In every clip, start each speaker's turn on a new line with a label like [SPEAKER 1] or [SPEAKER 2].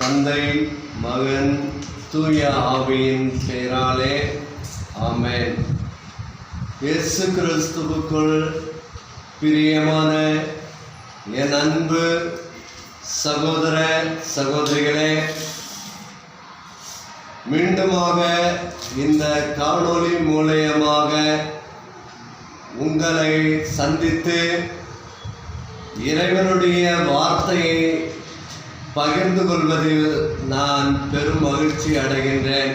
[SPEAKER 1] தந்தை, மகன், தூய ஆவியின் பெயராலே ஆமென். இயேசு கிறிஸ்துவுக்குள் பிரியமான என் அன்பு சகோதர சகோதரிகளே, மீண்டுமாக இந்த காணொளி மூலமாக உங்களை சந்தித்து இறைவனுடைய வார்த்தையை பகிர்ந்து கொள்வதில் நான் பெரும் மகிழ்ச்சி அடைகின்றேன்.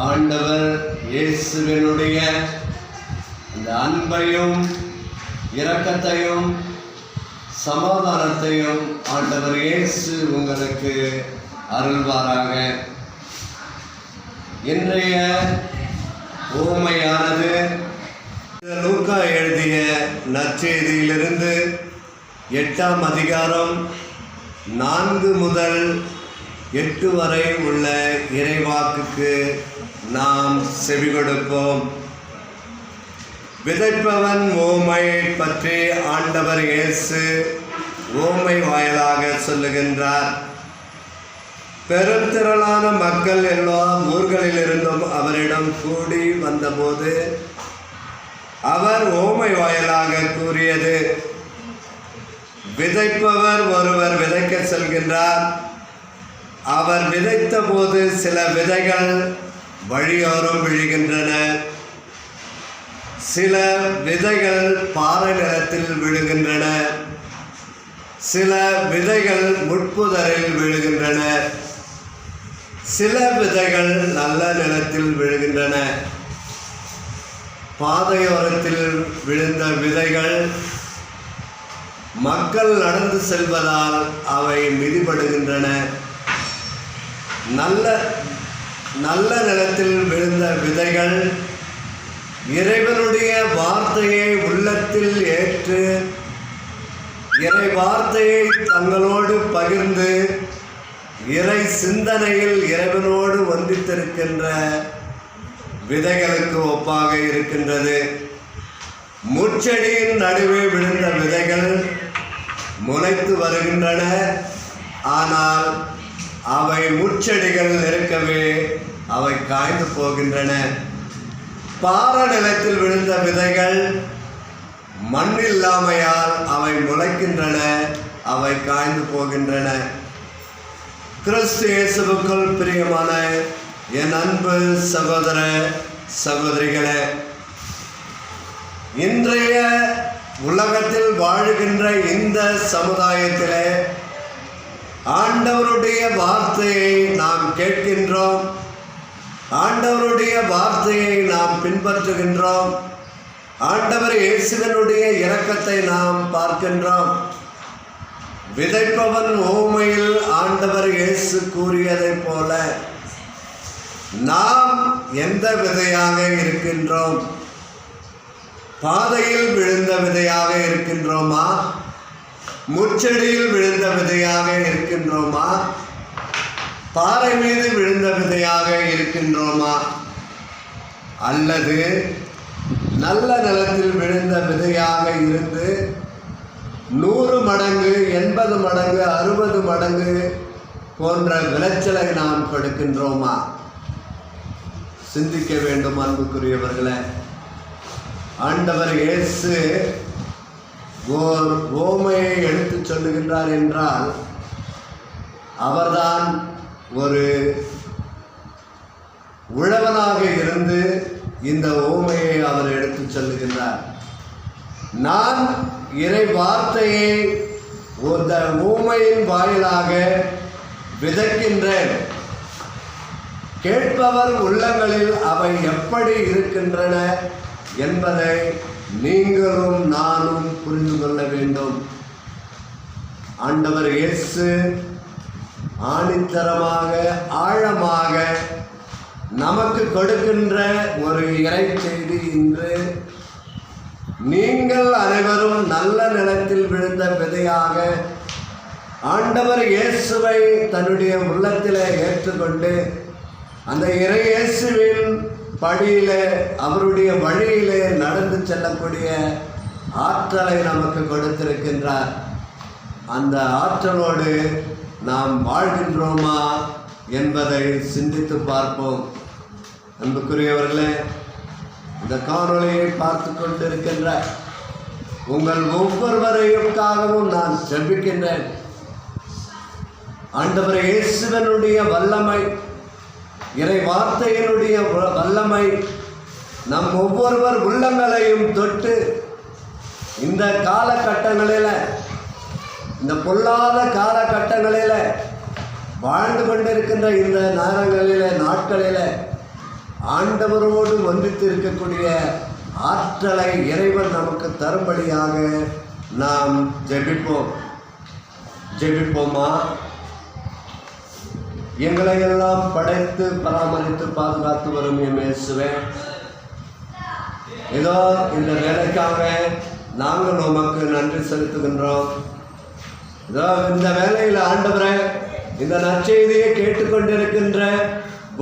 [SPEAKER 1] ஆண்டவர் இயேசுவினுடைய அந்த அன்பையும் இரக்கத்தையும் சமாதானத்தையும் ஆண்டவர் இயேசு உங்களுக்கு அருள்வாராக. இன்றைய உவமையானது லூக்கா எழுதிய நற்செய்தியிலிருந்து 8ஆம் அதிகாரம் 4 முதல் 8 வரை உள்ள இறைவாக்குக்கு நாம் செவி கொடுப்போம். விதைப்பவன் உவமையை பற்றி ஆண்டவர் இயேசு உவமை வாயிலாக சொல்லுகின்றார். பெருந்திரளான மக்கள் எல்லா ஊர்களிலிருந்தும் அவரிடம் கூடி வந்தபோது அவர் உவமை வாயிலாக கூறியது: விதைப்பவர் ஒருவர் விதைக்க செல்கின்றார். அவர் விதைத்த போது சில விதைகள் வழியோரம் விழுகின்றன. சில விதைகள் பாறை நிலத்தில் விழுகின்றன. சில விதைகள் முட்புதரில் விழுகின்றன. சில விதைகள் நல்ல நிலத்தில் விழுகின்றன. பாதையோரத்தில் விழுந்த விதைகள் மக்கள் நடந்து செல்வதால் அவை மிதிபடுகின்றன. நல்ல நிலத்தில் விழுந்த விதைகள் இறைவனுடைய வார்த்தையை உள்ளத்தில் ஏற்று இறை வார்த்தையை தங்களோடு பகிர்ந்து இறை சிந்தனையில் இறைவனோடு ஒன்றித்திருக்கின்ற விதைகளுக்கு ஒப்பாக இருக்கின்றது. முட்செடியின் நடுவே விழுந்த விதைகள் முளைத்து வருகின்றன. ஆனால் அவை முட்செடிகள் இருக்கவே அவை காய்ந்து போகின்றன. பாறை நிலத்தில் விழுந்த விதைகள் மண்ணில்லாமையால் அவை முளைக்கின்றன. அவை காய்ந்து போகின்றன. கிறிஸ்து இயேசுவுக்குள் பிரியமான என் அன்பு சகோதர சகோதரிகளே, இன்றைய உலகத்தில் வாழுகின்ற இந்த சமுதாயத்திலே ஆண்டவருடைய வார்த்தையை நாம் கேட்கின்றோம். ஆண்டவருடைய வார்த்தையை நாம் பின்பற்றுகின்றோம். ஆண்டவர் இயேசுவினுடைய இரக்கத்தை நாம் பார்க்கின்றோம். விதைப்பவன் உவமையில் ஆண்டவர் இயேசு கூறியதைப் போல நாம் எந்த விதையாக இருக்கின்றோம்? பாதையில் விழுந்த விதையாக இருக்கின்றோமா? முட்செடியில் விழுந்த விதையாக இருக்கின்றோமா? பாறை மீது விழுந்த விதையாக இருக்கின்றோமா? அல்லது நல்ல நிலத்தில் விழுந்த விதையாக இருந்து 100 மடங்கு, 80 மடங்கு, 60 மடங்கு போன்ற விளைச்சலை நாம் கொடுக்கின்றோமா? சிந்திக்க வேண்டும் அன்புக்குரியவர்களே. ஆண்டவர் இயேசு ஓர் உவமையை எடுத்து சொல்லுகின்றார் என்றால் அவர்தான் ஒரு உழவனாக இருந்து இந்த உவமையை அவர் எடுத்து சொல்லுகின்றார். நான் இறை வார்த்தையை இந்த உவமையின் வாயிலாக விதைக்கின்றேன். கேட்பவர் உள்ளங்களில் அவை எப்படி இருக்கின்றன என்பதை நீங்களும் நானும் புரிந்து கொள்ள வேண்டும். ஆண்டவர் இயேசு ஆணித்தரமாக ஆழமாக நமக்கு கொடுக்கின்ற ஒரு இறை செய்தி இன்று: நீங்கள் அனைவரும் நல்ல நிலத்தில் விழுந்த விதையாக ஆண்டவர் இயேசுவை தன்னுடைய உள்ளத்திலே ஏற்றுக்கொண்டு அந்த இறை இயேசுவின் படியிலே அவருடைய வழியிலே செல்லக்கூடிய ஆற்றலை நமக்கு கொடுத்திருக்கின்றார். அந்த ஆற்றலோடு நாம் வாழ்கின்றோமா என்பதை சிந்தித்து பார்ப்போம். அன்புக்குரியவர்களே, இந்த காணொளியை பார்த்து கொண்டிருக்கின்ற உங்கள் ஒவ்வொருவரையும்காகவும் நான் ஜெபிக்கின்றேன். ஆண்டவர் இயேசுவினுடைய வல்லமை, இறை வார்த்தையினுடைய வல்லமை நம் ஒவ்வொருவர் உள்ளங்களையும் தொட்டு இந்த காலகட்டங்களில், இந்த பொல்லாத காலகட்டங்களில் வாழ்ந்து கொண்டிருக்கின்ற இந்த நாட்களில் ஆண்டவரோடு ஒன்றித்து இருக்கக்கூடிய ஆற்றலை இறைவன் நமக்கு தரும்படியாக நாம் ஜெபிப்போமா? எங்களை எல்லாம் படைத்து பராமரித்து பாதுகாத்து வரும் என் இயேசுவே, இதோ இந்த வேலைக்காக நாங்கள் உமக்கு நன்றி செலுத்துகின்றோம். இதோ இந்த வேலையில் ஆண்டவரே, இந்த நற்செய்தியை கேட்டுக்கொண்டிருக்கின்ற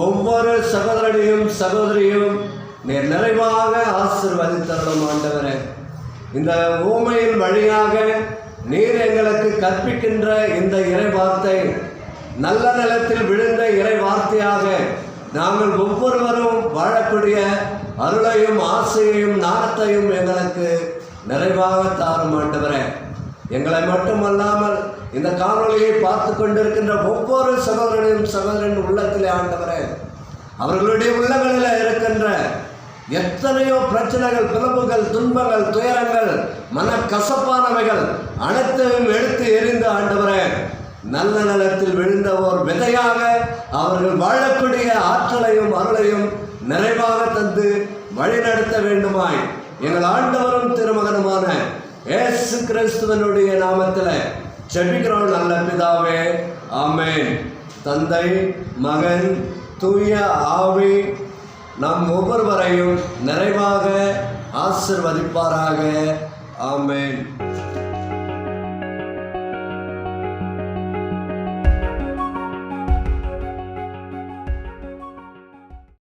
[SPEAKER 1] ஒவ்வொரு சகோதரனையும் சகோதரியும் நீர் நிறைவாக ஆசீர்வதித்தருளும் ஆண்டவரே. இந்த ஊமையின் வழியாக நீர் எங்களுக்கு கற்பிக்கின்ற இந்த இறை வார்த்தை நல்ல நிலத்தில் விழுந்த இறை வார்த்தையாக நாங்கள் ஒவ்வொருவரும் வாழக்கூடிய அருளையும் ஆசையையும் ஞானத்தையும் எங்களுக்கு நிறைவாக தாரும் ஆண்டவரே. எங்களை மட்டுமல்லாமல் இந்த காணொளியை பார்த்து கொண்டிருக்கின்ற ஒவ்வொரு சகோதரனையும் சகோதரன் உள்ளத்திலே ஆண்டவரே, அவர்களுடைய உள்ளங்களில் இருக்கின்ற எத்தனையோ பிரச்சனைகள், பிளவுகள், துன்பங்கள், துயரங்கள், மனக்கசப்பானவைகள் அனைத்தையும் எடுத்து எறிந்து ஆண்டவரே, நல்ல நிலத்தில் விழுந்த ஓர் விதையாக அவர்கள் வாழக்கூடிய ஆற்றலையும் அருளையும் நிறைவாக தந்து வழிநடத்த வேண்டுமாய் எங்கள் ஆண்டவரும் திருமகனுமான இயேசு கிறிஸ்துவனுடைய நாமத்தில் ஜெபிக்கிறோம் நல்ல பிதாவே, ஆமென். தந்தை, மகன், தூய ஆவி நம் ஒவ்வொருவரையும் நிறைவாக ஆசீர்வதிப்பாராக. ஆமென்.